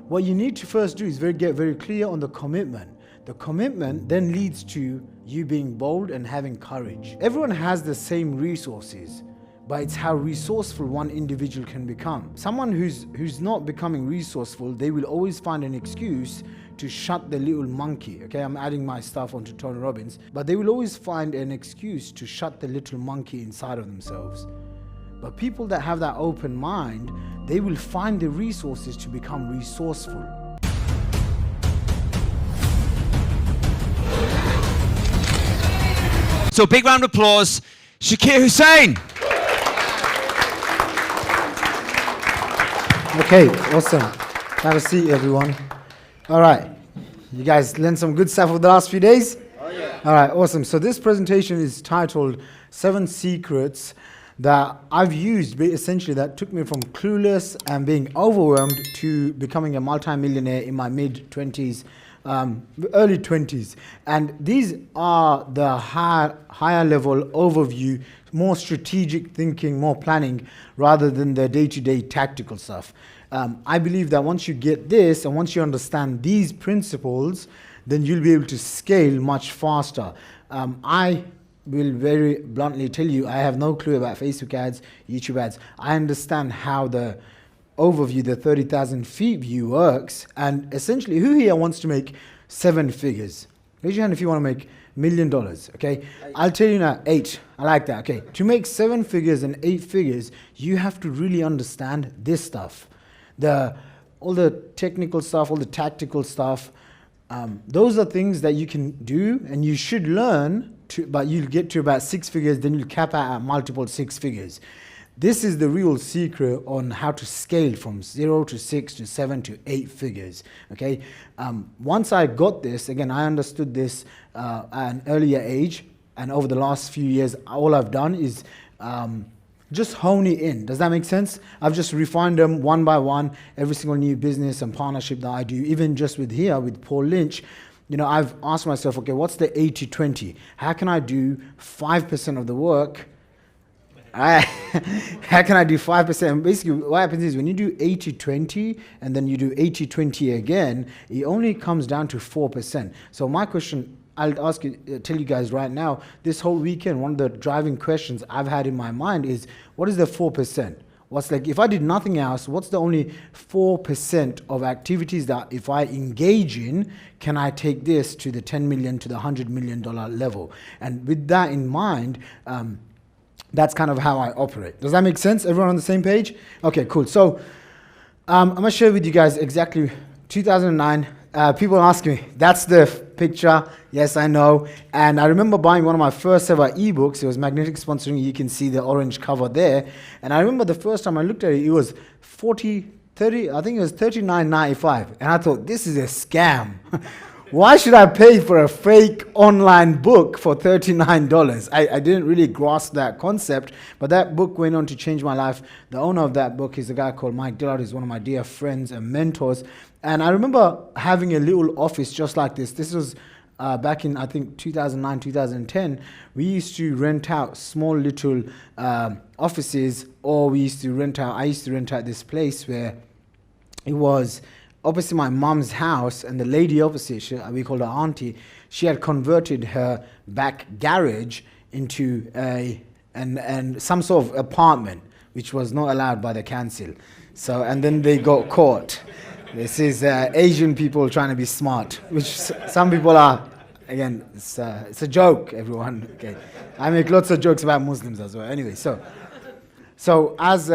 What you need to first do is get very clear on the commitment. The commitment then leads to you being bold and having courage. Everyone has the same resources, but it's how resourceful one individual can become. Someone who's not becoming resourceful, they will always find an excuse to shut the little monkey. Okay, I'm adding my stuff onto Tony Robbins, but they will always find an excuse to shut the little monkey inside of themselves. But people that have that open mind, they will find the resources to become resourceful. So big round of applause, Shaqir Hussyin. Okay, awesome. Have a seat, everyone. All right, you guys learned some good stuff over the last few days? Oh yeah. All right, awesome. So this presentation is titled 7 Secrets that I've used, essentially that took me from clueless and being overwhelmed to becoming a multi-millionaire in my mid-20s, early 20s. And these are the higher level overview, more strategic thinking, more planning, rather than the day-to-day tactical stuff. I believe that once you get this and once you understand these principles, then you'll be able to scale much faster. I will very bluntly tell you, I have no clue about Facebook ads, YouTube ads. I understand how the overview, the 30,000 feet view works. And essentially, who here wants to make 7 figures? Raise your hand if you want to make $1 million, okay? I'll tell you now, 8. I like that, okay? To make 7 figures and 8 figures, you have to really understand this stuff. All the technical stuff, all the tactical stuff. Those are things that you can do and you should learn, but you'll get to about 6 figures, then you'll cap out at multiple 6 figures. This is the real secret on how to scale from 0 to 6 to 7 to 8 figures, okay? Once I got this, again, I understood this at an earlier age, and over the last few years, all I've done is just hone it in. Does that make sense? I've just refined them one by one, every single new business and partnership that I do, even just with here, with Paul Lynch. You know, I've asked myself, okay, what's the 80-20? How can I do 5% of the work? How can I do 5%? And basically, what happens is when you do 80-20 and then you do 80-20 again, it only comes down to 4%. So my question, I'll ask you, tell you guys right now, this whole weekend, one of the driving questions I've had in my mind is, what is the 4%? What's like, if I did nothing else, what's the only 4% of activities that if I engage in, can I take this to the 10 million, to the $100 million level? And with that in mind, that's kind of how I operate. Does that make sense? Everyone on the same page? Okay, cool. So I'm going to share with you guys exactly 2009. People ask me, that's the picture. Yes, I know. And I remember buying one of my first ever ebooks. It was Magnetic Sponsoring. You can see the orange cover there. And I remember the first time I looked at it, it was I think it was $39.95. And I thought, this is a scam. Why should I pay for a fake online book for $39? I didn't really grasp that concept, but that book went on to change my life. The owner of that book is a guy called Mike Dillard. He's one of my dear friends and mentors. And I remember having a little office just like this. This was back in, I think, 2009, 2010. We used to rent out small little offices, or I used to rent out this place where it was opposite my mom's house, and the lady opposite, we called her auntie, she had converted her back garage into some sort of apartment, which was not allowed by the council. So, and then they got caught. This is Asian people trying to be smart, which some people are. Again, it's a joke, everyone. Okay, I make lots of jokes about Muslims as well. Anyway, so as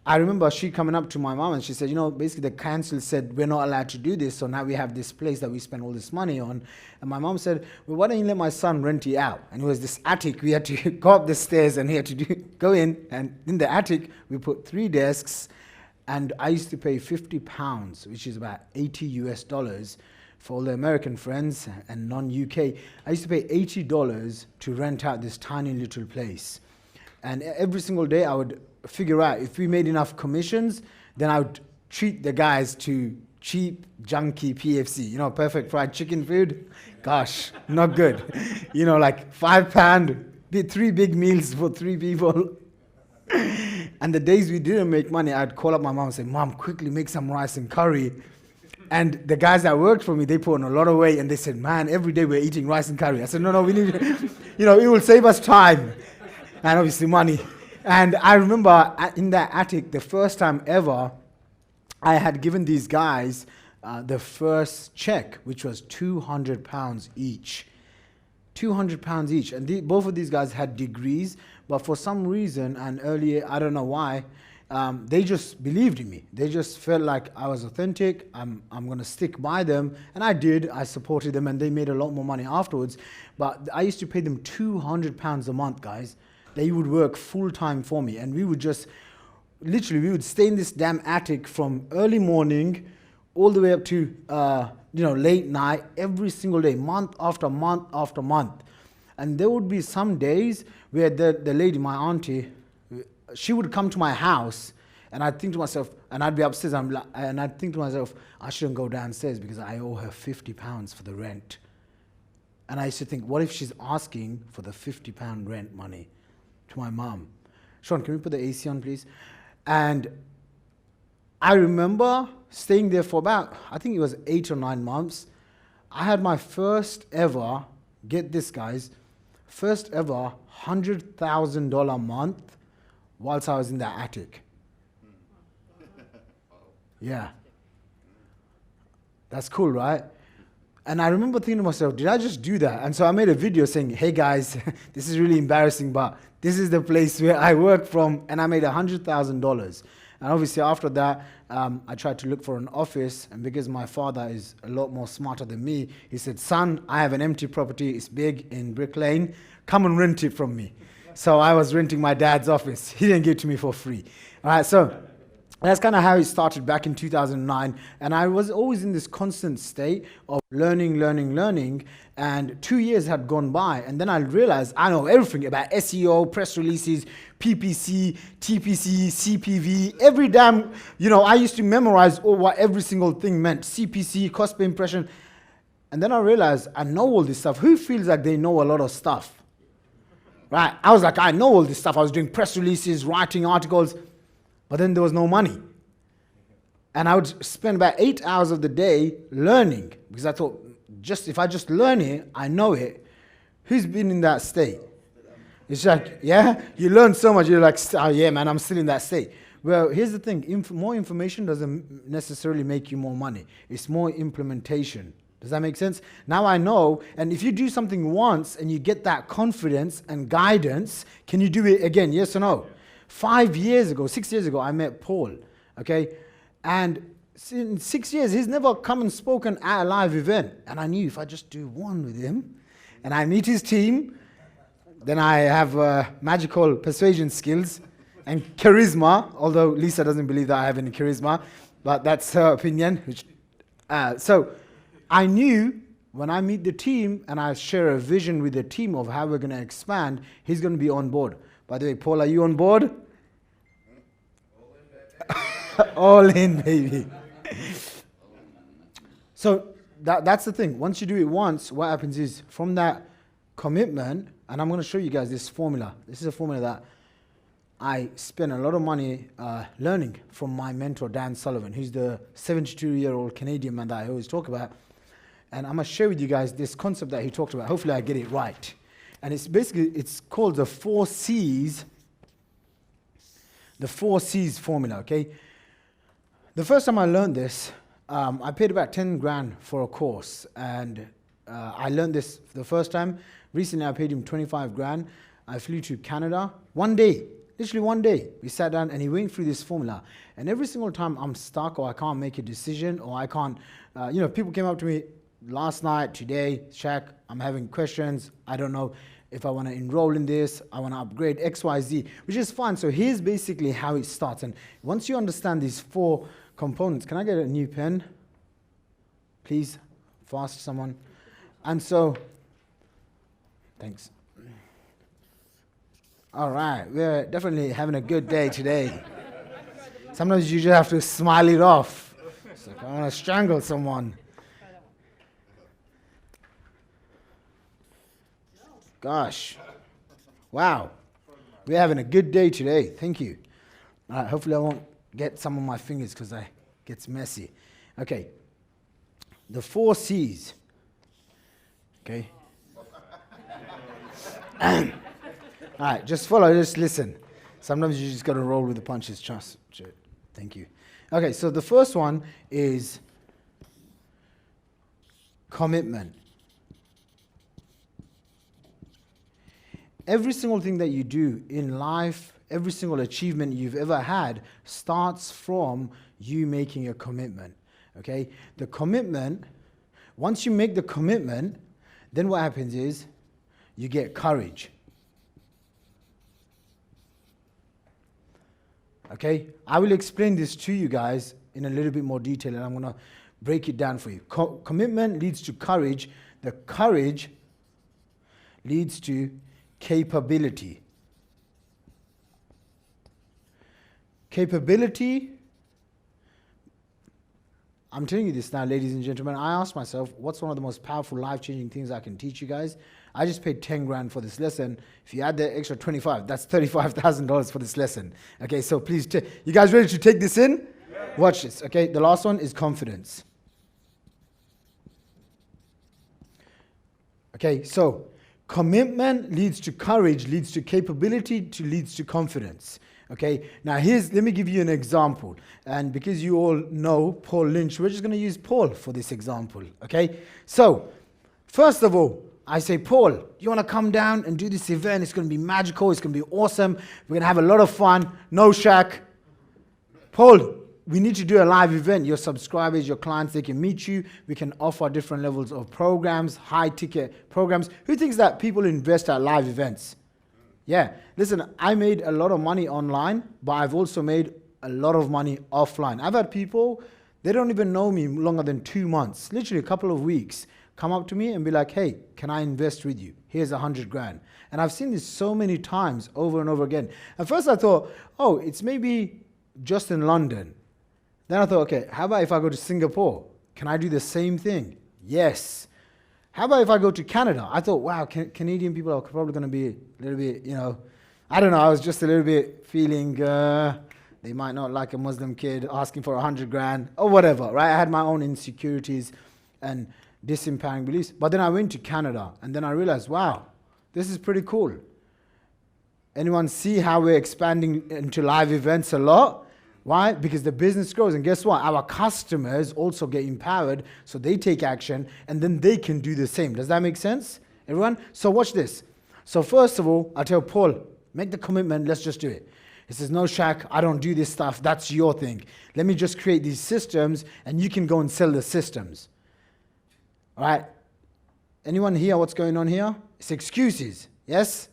I remember she coming up to my mom and she said, you know, basically the council said we're not allowed to do this, so now we have this place that we spend all this money on. And my mom said, well, why don't you let my son rent it out? And it was this attic. We had to go up the stairs and he had to go in. And in the attic, we put 3 desks. And I used to pay £50, which is about $80 for all the American friends and non-UK. I used to pay $80 to rent out this tiny little place. And every single day I would figure out if we made enough commissions, then I would treat the guys to cheap, junky PFC, you know, perfect fried chicken food. Gosh, not good. You know, like £5, 3 big meals for 3 people. And the days we didn't make money, I'd call up my mom and say, Mom, quickly make some rice and curry. And the guys that worked for me, they put on a lot of weight, and they said, man, every day we're eating rice and curry. I said, no, we need, it will save us time and obviously money. And I remember in that attic, the first time ever, I had given these guys the first check, which was £200 each. £200 each. And both of these guys had degrees, but for some reason, and earlier, I don't know why, they just believed in me. They just felt like I was authentic. I'm going to stick by them. And I did. I supported them, and they made a lot more money afterwards. But I used to pay them £200 a month, guys. They would work full-time for me. And we would just, literally, we would stay in this damn attic from early morning all the way up to, late night, every single day, month after month after month. And there would be some days where the lady, my auntie, she would come to my house, and I'd think to myself, and I'd be upstairs, and I'd think to myself, I shouldn't go downstairs because I owe her £50 for the rent. And I used to think, what if she's asking for the £50 rent money to my mom? Sean, can we put the AC on, please? And I remember staying there for about, I think it was 8 or 9 months. I had my first ever, get this guys, first ever $100,000 a month whilst I was in that attic. Yeah. That's cool, right? And I remember thinking to myself, did I just do that? And so I made a video saying, hey guys, this is really embarrassing, but this is the place where I work from, and I made $100,000. And obviously after that, I tried to look for an office, and because my father is a lot more smarter than me, he said, son, I have an empty property, it's big in Brick Lane, come and rent it from me. So I was renting my dad's office. He didn't give it to me for free. All right, so that's kind of how it started back in 2009. And I was always in this constant state of learning. And 2 years had gone by. And then I realized I know everything about SEO, press releases, PPC, TPC, CPV, every damn, I used to memorize what every single thing meant. CPC, cost per impression. And then I realized I know all this stuff. Who feels like they know a lot of stuff? Right? I was like, I know all this stuff. I was doing press releases, writing articles. But then there was no money. And I would spend about 8 hours of the day learning, because I thought, if I just learn it, I know it. Who's been in that state? It's like, yeah, you learn so much, you're like, oh yeah, man, I'm still in that state. Well, here's the thing, more information doesn't necessarily make you more money. It's more implementation. Does that make sense? Now I know, and if you do something once and you get that confidence and guidance, can you do it again, yes or no? 6 years ago, I met Paul, okay? And in 6 years, he's never come and spoken at a live event. And I knew if I just do one with him, and I meet his team, then I have magical persuasion skills and charisma, although Lisa doesn't believe that I have any charisma, but that's her opinion. So I knew when I meet the team and I share a vision with the team of how we're going to expand, he's going to be on board. By the way, Paul, are you on board? All in, baby. So that's the thing. Once you do it once, what happens is from that commitment, and I'm going to show you guys this formula. This is a formula that I spent a lot of money learning from my mentor, Dan Sullivan, who's the 72-year-old Canadian man that I always talk about. And I'm going to share with you guys this concept that he talked about. Hopefully I get it right. And it's called the 4 C's. The 4 C's formula, okay? The first time I learned this, I paid about 10 grand for a course. And I learned this the first time. Recently, I paid him 25 grand. I flew to Canada. One day, literally one day, we sat down and he went through this formula. And every single time I'm stuck or I can't make a decision or I can't, people came up to me last night, today, Shaq, I'm having questions. I don't know if I want to enroll in this. I want to upgrade X, Y, Z, which is fine. So here's basically how it starts. And once you understand these 4 components, can I get a new pen? Please, fast, someone. And so, thanks. All right, we're definitely having a good day today. Sometimes you just have to smile it off. It's like, I want to strangle someone. Gosh. Wow. We're having a good day today. Thank you. All right, hopefully I won't get some on my fingers because it gets messy. Okay. The 4 C's. Okay. All right, just follow, just listen. Sometimes you just got to roll with the punches. Trust. Thank you. Okay, so the first one is commitment. Every single thing that you do in life, every single achievement you've ever had starts from you making a commitment. Okay? The commitment, once you make the commitment, then what happens is you get courage. Okay? I will explain this to you guys in a little bit more detail, and I'm going to break it down for you. Commitment leads to courage. The courage leads to capability. Capability, I'm telling you this now, ladies and gentlemen, I asked myself, what's one of the most powerful, life-changing things I can teach you guys? I just paid 10 grand for this lesson. If you add the extra 25, that's $35,000 for this lesson. Okay, so please, you guys ready to take this in? Yeah. Watch this, okay? The last one is confidence. Okay, so commitment leads to courage, leads to capability, leads to confidence. Okay, now let me give you an example. And because you all know Paul Lynch, we're just going to use Paul for this example. Okay, so first of all, I say, Paul, you want to come down and do this event? It's going to be magical. It's going to be awesome. We're going to have a lot of fun. No, Shaq. Paul, we need to do a live event. Your subscribers, your clients, they can meet you. We can offer different levels of programs, high-ticket programs. Who thinks that people invest at live events? Yeah, listen, I made a lot of money online, but I've also made a lot of money offline. I've had people, they don't even know me longer than 2 months, literally a couple of weeks, come up to me and be like, hey, can I invest with you? Here's 100 grand. And I've seen this so many times over and over again. At first I thought, oh, it's maybe just in London. Then I thought, okay, how about if I go to Singapore? Can I do the same thing? Yes. How about if I go to Canada? I thought, wow, Canadian people are probably going to be a little bit, I don't know. I was just a little bit feeling they might not like a Muslim kid asking for 100 grand or whatever, right? I had my own insecurities and disempowering beliefs. But then I went to Canada and then I realized, wow, this is pretty cool. Anyone see how we're expanding into live events a lot? Why? Because the business grows. And guess what? Our customers also get empowered, so they take action, and then they can do the same. Does that make sense, everyone? So watch this. So first of all, I tell Paul, make the commitment. Let's just do it. He says, no, Shaq, I don't do this stuff. That's your thing. Let me just create these systems, and you can go and sell the systems. All right? Anyone hear what's going on here? It's excuses. Yes?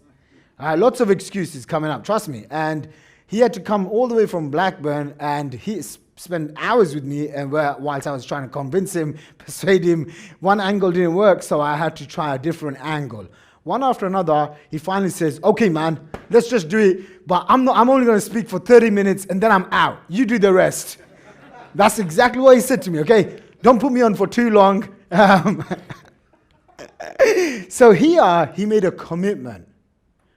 All right, lots of excuses coming up. Trust me. And he had to come all the way from Blackburn, and he spent hours with me, and whilst I was trying to convince him, persuade him, one angle didn't work, so I had to try a different angle. One after another, he finally says, okay, man, let's just do it, but I'm only going to speak for 30 minutes, and then I'm out. You do the rest. That's exactly what he said to me, okay? Don't put me on for too long. So here, he made a commitment,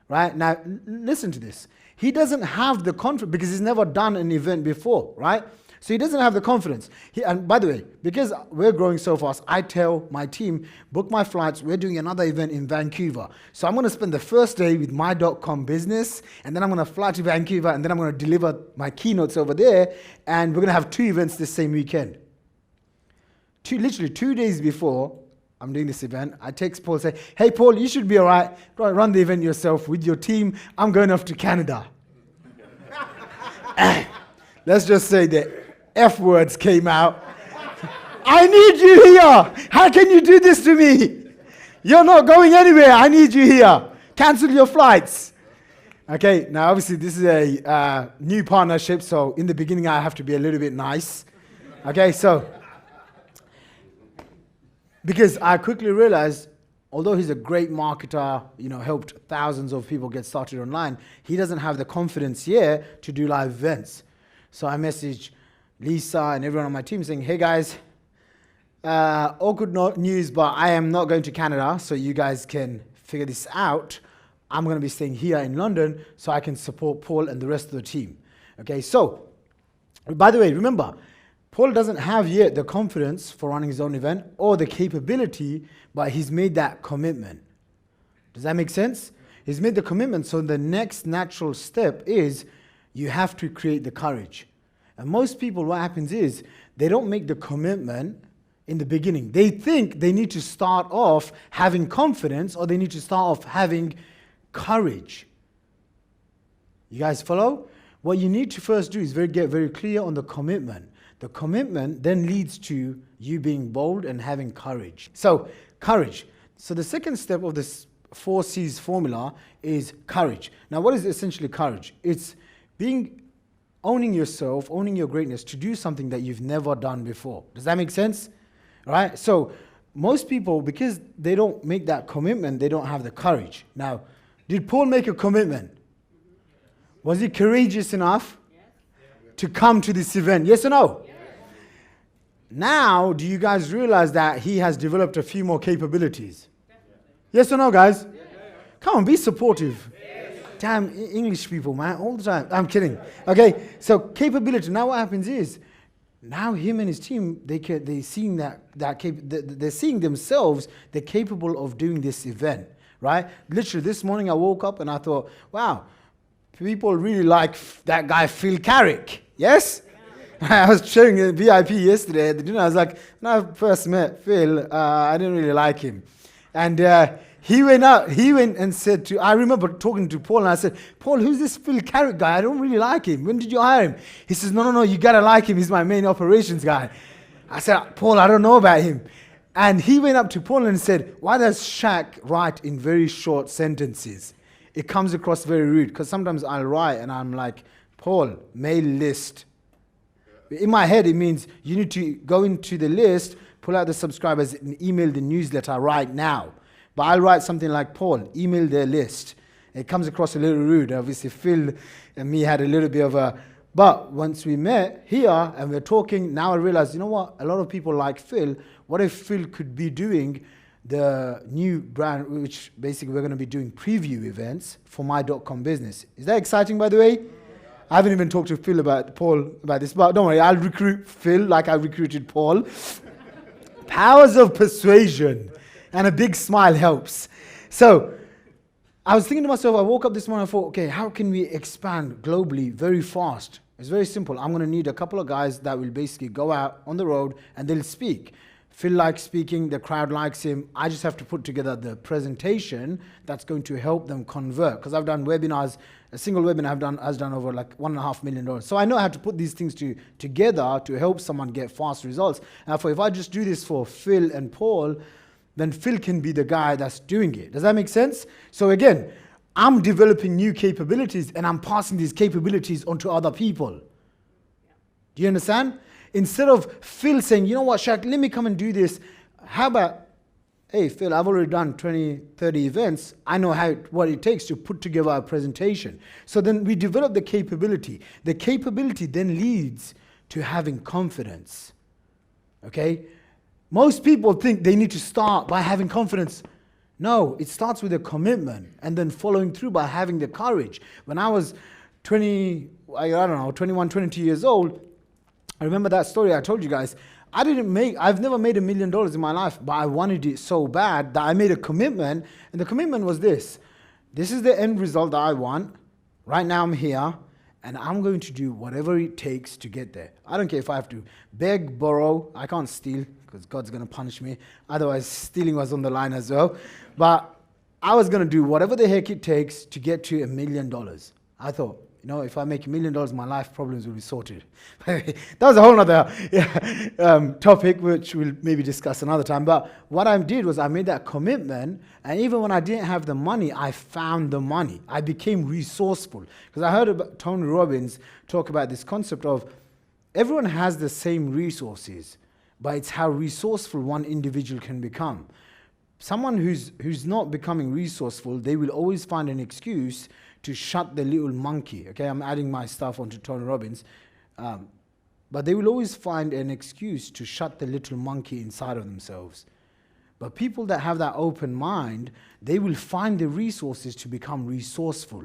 right? Now, listen to this. He doesn't have the confidence because he's never done an event before, right? So he doesn't have the confidence. And by the way, because we're growing so fast, I tell my team, book my flights. We're doing another event in Vancouver. So I'm going to spend the first day with my .com business, and then I'm going to fly to Vancouver, and then I'm going to deliver my keynotes over there, and we're going to have 2 events this same weekend. Literally 2 days before I'm doing this event, I text Paul, say, hey, Paul, you should be all right. Go and run the event yourself with your team. I'm going off to Canada. Let's just say the F words came out. I need you here. How can you do this to me? You're not going anywhere. I need you here. Cancel your flights. Okay, now obviously this is a new partnership, so in the beginning I have to be a little bit nice. Okay, so because I quickly realized, although he's a great marketer, helped thousands of people get started online, he doesn't have the confidence yet to do live events. So I messaged Lisa and everyone on my team saying, hey guys, all good news, but I am not going to Canada, so you guys can figure this out. I'm going to be staying here in London so I can support Paul and the rest of the team. Okay, so, by the way, remember, Paul doesn't have yet the confidence for running his own event or the capability, but he's made that commitment. Does that make sense? He's made the commitment, so the next natural step is you have to create the courage. And most people, what happens is, they don't make the commitment in the beginning. They think they need to start off having confidence or they need to start off having courage. You guys follow? What you need to first do is get very clear on the commitment. The commitment then leads to you being bold and having courage. So, courage. So the second step of this 4 C's formula is courage. Now, what is essentially courage? It's owning yourself, owning your greatness to do something that you've never done before. Does that make sense? Right? So most people, because they don't make that commitment, they don't have the courage. Now, did Paul make a commitment? Was he courageous enough to come to this event? Yes or no? Yes. Now, do you guys realize that he has developed a few more capabilities? Definitely. Yes or no, guys? Yes. Come on, be supportive. Yes. Damn English people, man, all the time. I'm kidding. Okay, so capability. Now what happens is, now him and his team, they're seeing they're seeing themselves, they're capable of doing this event, right? Literally, this morning I woke up and I thought, wow, people really like that guy Phil Carrick. Yes? Yeah. I was sharing a VIP yesterday at the dinner. I was like, when I first met Phil, I didn't really like him. And he went and said I remember talking to Paul and I said, Paul, who's this Phil Carrick guy? I don't really like him. When did you hire him? He says, no, you got to like him. He's my main operations guy. I said, Paul, I don't know about him. And he went up to Paul and said, why does Shaq write in very short sentences? It comes across very rude, because sometimes I'll write and I'm like, Paul, mail list. In my head, it means you need to go into the list, pull out the subscribers, and email the newsletter right now. But I'll write something like, Paul, email their list. It comes across a little rude. Obviously, Phil and me had a little bit of a... But once we met here and we're talking, now I realize, you know what? A lot of people like Phil. What if Phil could be doing the new brand, which basically we're going to be doing preview events for my.com business. Is that exciting, by the way? I haven't even talked to Paul about this, but don't worry, I'll recruit Phil like I recruited Paul. Powers of persuasion and a big smile helps. So I was thinking to myself, I woke up this morning and thought, okay, how can we expand globally very fast? It's very simple. I'm going to need a couple of guys that will basically go out on the road and they'll speak. Phil likes speaking, the crowd likes him. I just have to put together the presentation that's going to help them convert. Because I've done webinars, a single webinar has done over like $1.5 million. So I know how to put these things together to help someone get fast results. And I thought, if I just do this for Phil and Paul, then Phil can be the guy that's doing it. Does that make sense? So again, I'm developing new capabilities and I'm passing these capabilities onto other people. Do you understand? Instead of Phil saying, you know what, Shaq, let me come and do this. How about, hey, Phil, I've already done 20, 30 events. I know what it takes to put together a presentation. So then we develop the capability. The capability then leads to having confidence. Okay? Most people think they need to start by having confidence. No, it starts with a commitment and then following through by having the courage. When I was 21, 22 years old, I remember that story I told you guys. I've never made $1 million in my life, but I wanted it so bad that I made a commitment. And the commitment was this. This is the end result that I want. Right now I'm here, and I'm going to do whatever it takes to get there. I don't care if I have to beg, borrow. I can't steal because God's going to punish me. Otherwise, stealing was on the line as well. But I was going to do whatever the heck it takes to get to $1 million. I thought, you know, if I make $1 million, my life problems will be sorted. That was a whole other topic, which we'll maybe discuss another time. But what I did was I made that commitment, and even when I didn't have the money, I found the money. I became resourceful. Because I heard about Tony Robbins talk about this concept of everyone has the same resources, but it's how resourceful one individual can become. Someone who's not becoming resourceful, they will always find an excuse to shut the little monkey. Okay, I'm adding my stuff onto Tony Robbins. But they will always find an excuse to shut the little monkey inside of themselves. But people that have that open mind, they will find the resources to become resourceful.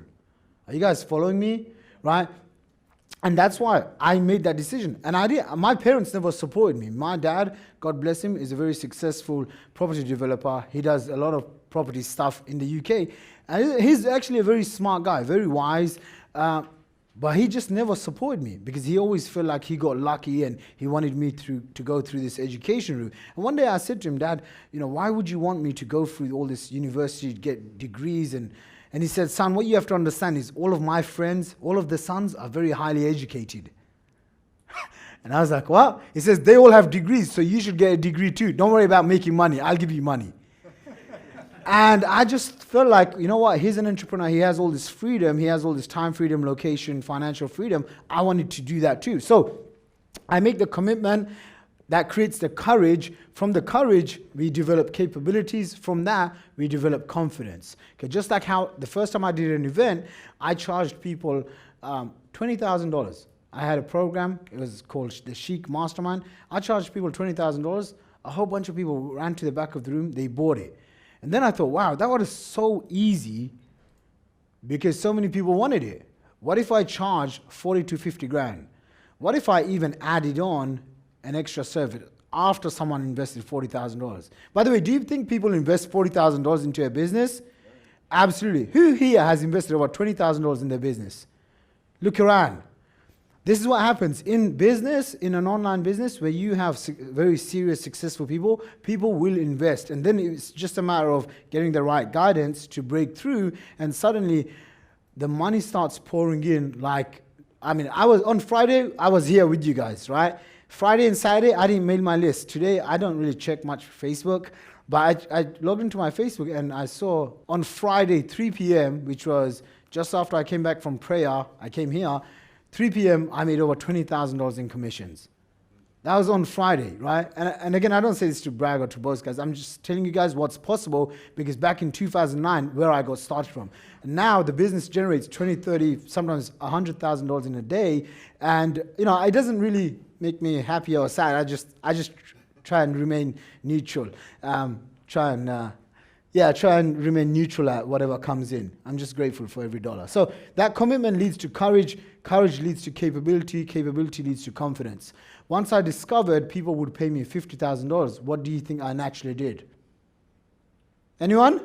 Are you guys following me? Right? And that's why I made that decision. And my parents never supported me. My dad, God bless him, is a very successful property developer. He does a lot of property stuff in the UK. And he's actually a very smart guy, very wise. But he just never supported me because he always felt like he got lucky and he wanted me to go through this education route. And one day I said to him, Dad, why would you want me to go through all this university, get degrees? And he said, son, what you have to understand is all of my friends, all of the sons are very highly educated. And I was like, what? He says, they all have degrees, so you should get a degree too. Don't worry about making money. I'll give you money. And I just felt like, you know what, he's an entrepreneur. He has all this freedom. He has all this time freedom, location, financial freedom. I wanted to do that too. So I make the commitment. That creates the courage. From the courage, we develop capabilities. From that, we develop confidence. Okay, just like how the first time I did an event, I charged people $20,000. I had a program. It was called the Chic Mastermind. I charged people $20,000. A whole bunch of people ran to the back of the room. They bought it. And then I thought, wow, that was so easy because so many people wanted it. What if I charged 40 to 50 grand? What if I even added on an extra service after someone invested $40,000? By the way, do you think people invest $40,000 into a business? Absolutely. Who here has invested over $20,000 in their business? Look around. This is what happens in business, in an online business where you have very serious, successful people. People will invest. And then it's just a matter of getting the right guidance to break through. And suddenly the money starts pouring in. On Friday, I was here with you guys, right? Friday and Saturday, I didn't mail my list. Today, I don't really check much Facebook. But I logged into my Facebook and I saw on Friday, 3 p.m., which was just after I came back from prayer, I came here, 3 p.m., I made over $20,000 in commissions. That was on Friday, right? And again, I don't say this to brag or to boast, guys. I'm just telling you guys what's possible because back in 2009, where I got started from. And now the business generates 20, 30, sometimes $100,000 in a day. And, it doesn't really make me happy or sad. I just try and remain neutral. Try and remain neutral at whatever comes in. I'm just grateful for every dollar. So that commitment leads to courage. Courage leads to capability. Capability leads to confidence. Once I discovered people would pay me $50,000, what do you think I naturally did? Anyone?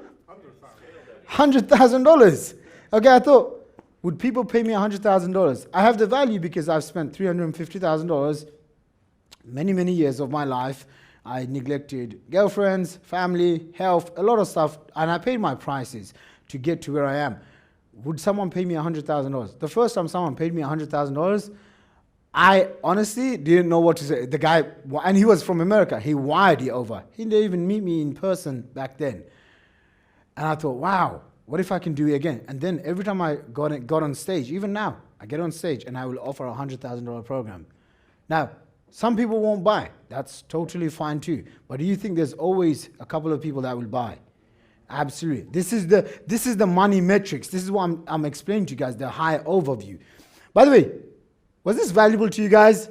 $100,000. Okay, I thought, would people pay me $100,000? I have the value because I've spent $350,000 many, many years of my life. I neglected girlfriends, family, health, a lot of stuff, and I paid my prices to get to where I am. Would someone pay me $100,000? The first time someone paid me $100,000, I honestly didn't know what to say. The guy, and he was from America, he wired it over. He didn't even meet me in person back then. And I thought, wow, what if I can do it again? And then every time I got on stage, even now, I get on stage and I will offer a $100,000 program. Now, some people won't buy. That's totally fine too. But do you think there's always a couple of people that will buy? Absolutely. This is the money metrics. This is what I'm explaining to you guys, the high overview. By the way, was this valuable to you guys?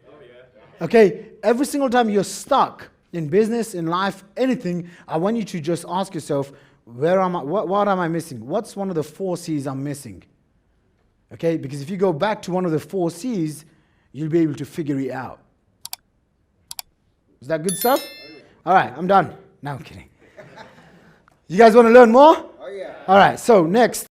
Oh, yeah. Okay, every single time you're stuck in business, in life, anything, I want you to just ask yourself, where am I? What am I missing? What's one of the 4 C's I'm missing? Okay, because if you go back to one of the 4 C's, you'll be able to figure it out. Is that good stuff? All right, I'm done. No, I'm kidding. You guys want to learn more? Oh, yeah. All right, so next.